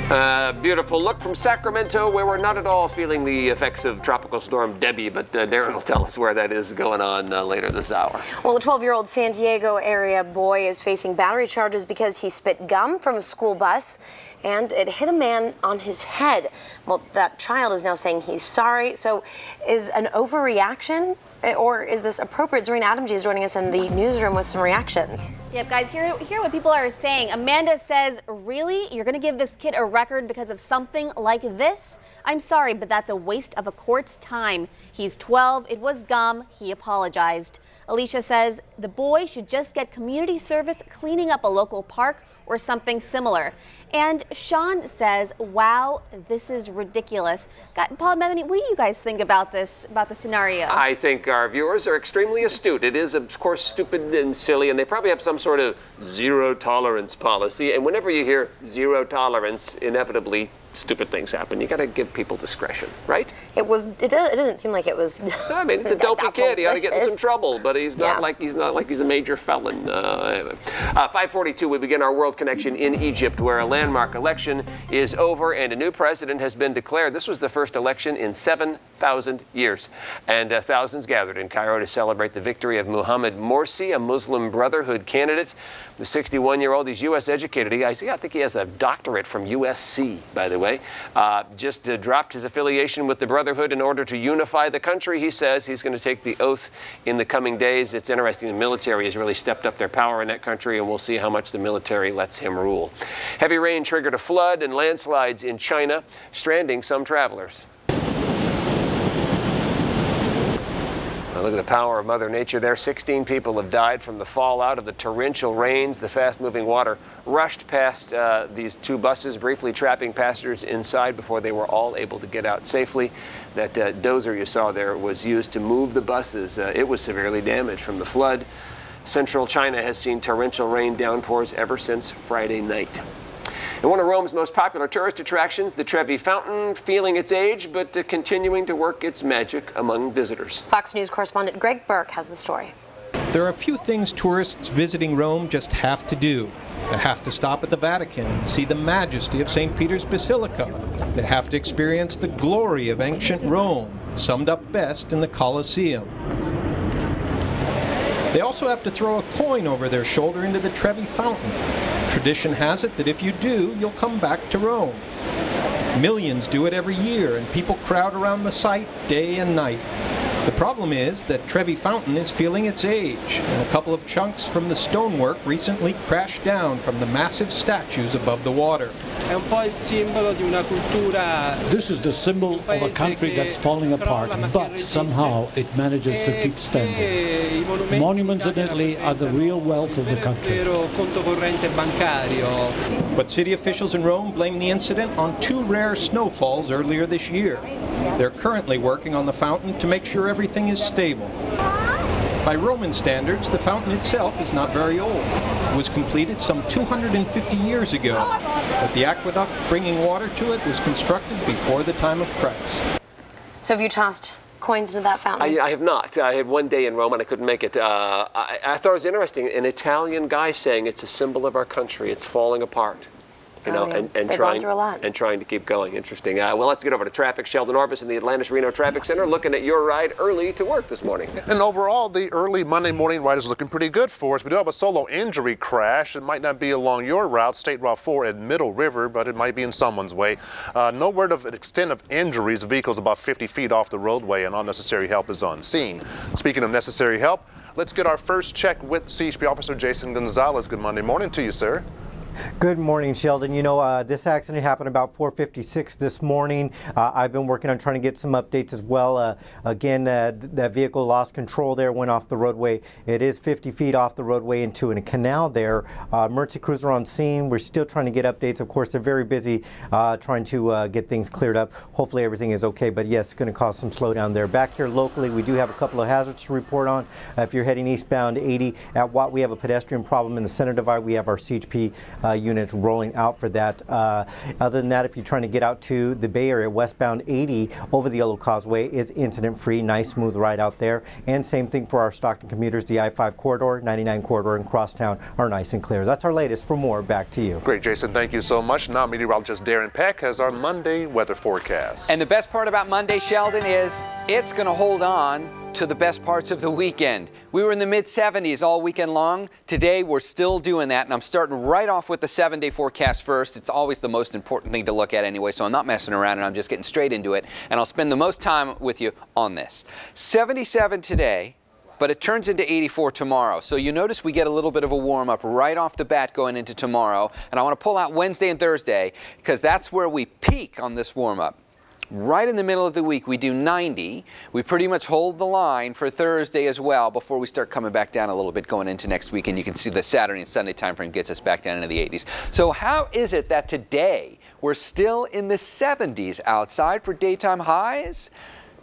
Beautiful look from Sacramento, where we're not at all feeling the effects of Tropical Storm Debbie, but Darren will tell us where that is going on later this hour. Well, a 12-year-old San Diego area boy is facing battery charges because he spit gum from a school bus and it hit a man on his head. Well, that child is now saying he's sorry. So is an overreaction, or is this appropriate? Zoreen Adamji is joining us in the newsroom with some reactions. Yep, guys, hear what people are saying. Amanda says, really? You're going to give this kid a record because of something like this? I'm sorry, but that's a waste of a court's time. He's 12. It was gum. He apologized. Alicia says the boy should just get community service cleaning up a local park or something similar. And Sean says, wow, this is ridiculous. Paul and Bethany, what do you guys think about the scenario? I think our viewers are extremely astute. It is, of course, stupid and silly, and they probably have some sort of zero tolerance policy. And whenever you hear zero tolerance, inevitably stupid things happen. You got to give people discretion, right? It doesn't seem like it was. I mean, it's a dopey kid. He ought to get in some trouble, but he's not like he's a major felon. 5:42, we begin our World Connection in Egypt, where a landmark election is over and a new president has been declared. This was the first election in 7,000 years, and thousands gathered in Cairo to celebrate the victory of Mohammed Morsi, a Muslim Brotherhood candidate. The 61-year-old, he's U.S. educated. I think he has a doctorate from USC, by the way. Just dropped his affiliation with the Brotherhood in order to unify the country. He says he's going to take the oath in the coming days. It's interesting, the military has really stepped up their power in that country, and we'll see how much the military lets him rule. Heavy rain triggered a flood and landslides in China, stranding some travelers. Look at the power of Mother Nature there. 16 people have died from the fallout of the torrential rains. The fast-moving water rushed past these two buses, briefly trapping passengers inside before they were all able to get out safely. That dozer you saw there was used to move the buses. It was severely damaged from the flood. Central China has seen torrential rain downpours ever since Friday night. And one of Rome's most popular tourist attractions, the Trevi Fountain, feeling its age, but continuing to work its magic among visitors. Fox News correspondent Greg Burke has the story. There are a few things tourists visiting Rome just have to do. They have to stop at the Vatican and see the majesty of St. Peter's Basilica. They have to experience the glory of ancient Rome, summed up best in the Colosseum. They also have to throw a coin over their shoulder into the Trevi Fountain. Tradition has it that if you do, you'll come back to Rome. Millions do it every year, and people crowd around the site day and night. The problem is that Trevi Fountain is feeling its age, and a couple of chunks from the stonework recently crashed down from the massive statues above the water. This is the symbol of a country that's falling apart, but somehow it manages to keep standing. Monuments in Italy are the real wealth of the country. But city officials in Rome blame the incident on two rare snowfalls earlier this year. They're currently working on the fountain to make sure everything is stable. By Roman standards, the fountain itself is not very old. It was completed some 250 years ago, but the aqueduct bringing water to it was constructed before the time of Christ. So have you tossed coins into that fountain? I have not. I had one day in Rome and I couldn't make it. I thought it was interesting. An Italian guy saying it's a symbol of our country. It's falling apart. You know, and trying to keep going. Interesting. Well, let's get over to traffic. Sheldon Orbis in the Atlantis Reno Traffic Center looking at your ride early to work this morning. And overall, the early Monday morning ride is looking pretty good for us. We do have a solo injury crash. It might not be along your route, State Route 4 at Middle River, but it might be in someone's way. No word of extent of injuries. The vehicle's about 50 feet off the roadway, and all necessary help is on scene. Speaking of necessary help, let's get our first check with CHP Officer Jason Gonzalez. Good Monday morning to you, sir. Good morning, Sheldon. You know, this accident happened about 4:56 this morning. I've been working on trying to get some updates as well. Again, that vehicle lost control there, went off the roadway. It is 50 feet off the roadway into a canal there. Emergency crews are on scene. We're still trying to get updates. Of course, they're very busy trying to get things cleared up. Hopefully everything is okay, but yes, it's going to cause some slowdown there. Back here locally, we do have a couple of hazards to report on. If you're heading eastbound 80 at Watt, we have a pedestrian problem in the center divide. We have our CHP units rolling out for that. Other than that, if you're trying to get out to the Bay Area, westbound 80 over the Yellow Causeway is incident-free, nice smooth ride out there. And same thing for our Stockton commuters, the I-5 corridor, 99 corridor, and Crosstown are nice and clear. That's our latest. For more, back to you. Great, Jason. Thank you so much. Now meteorologist Darren Peck has our Monday weather forecast. And the best part about Monday, Sheldon, is it's going to hold on to the best parts of the weekend. We were in the mid-70s all weekend long. Today, we're still doing that, and I'm starting right off with the 7-day forecast first. It's always the most important thing to look at anyway, so I'm not messing around, and I'm just getting straight into it, and I'll spend the most time with you on this. 77 today, but it turns into 84 tomorrow. So you notice we get a little bit of a warm-up right off the bat going into tomorrow, and I want to pull out Wednesday and Thursday, because that's where we peak on this warm-up. Right in the middle of the week, we do 90. We pretty much hold the line for Thursday as well before we start coming back down a little bit going into next week. And you can see the Saturday and Sunday time frame gets us back down into the 80s. So how is it that today we're still in the 70s outside for daytime highs?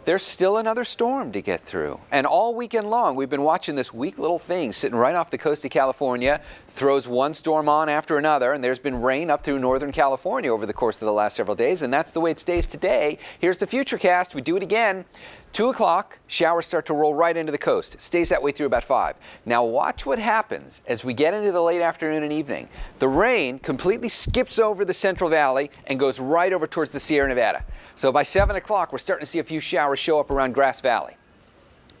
There's still another storm to get through. And all weekend long, we've been watching this weak little thing sitting right off the coast of California, throws one storm on after another, and there's been rain up through Northern California over the course of the last several days, and that's the way it stays today. Here's the Futurecast. We do it again. 2 o'clock, showers start to roll right into the coast. It stays that way through about 5. Now watch what happens as we get into the late afternoon and evening. The rain completely skips over the Central Valley and goes right over towards the Sierra Nevada. So by 7 o'clock, we're starting to see a few showers show up around Grass Valley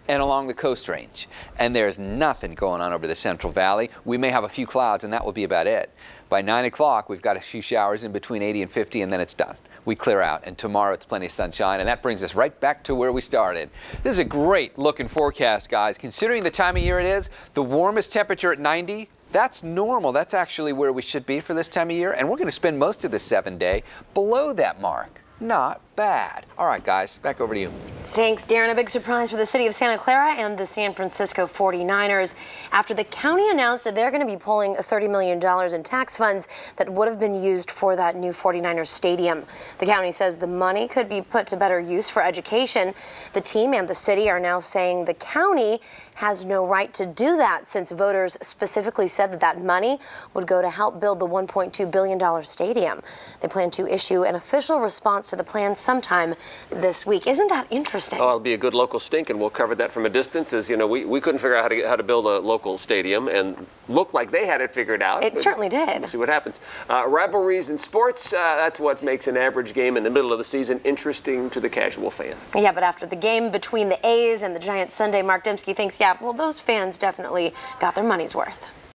and along the Coast Range. And there's nothing going on over the Central Valley. We may have a few clouds, and that will be about it. By 9 o'clock, we've got a few showers in between 80 and 50, and then it's done. We clear out, and tomorrow it's plenty of sunshine, and that brings us right back to where we started. This is a great looking forecast, guys. Considering the time of year it is, the warmest temperature at 90, that's normal. That's actually where we should be for this time of year, and we're going to spend most of this 7-day below that mark. Not bad. All right, guys, back over to you. Thanks, Darren. A big surprise for the city of Santa Clara and the San Francisco 49ers after the county announced that they're going to be pulling $30 million in tax funds that would have been used for that new 49ers stadium. The county says the money could be put to better use for education. The team and the city are now saying the county has no right to do that since voters specifically said that that money would go to help build the $1.2 billion stadium. They plan to issue an official response to the plan sometime this week. Isn't that interesting? Oh, it'll be a good local stink, and we'll cover that from a distance. As you know, we couldn't figure out how to build a local stadium, and looked like they had it figured out. It certainly did. We'll see what happens. Rivalries in sports, that's what makes an average game in the middle of the season interesting to the casual fan. Yeah, but after the game between the A's and the Giants Sunday, Mark Dembski thinks, yeah, well, those fans definitely got their money's worth.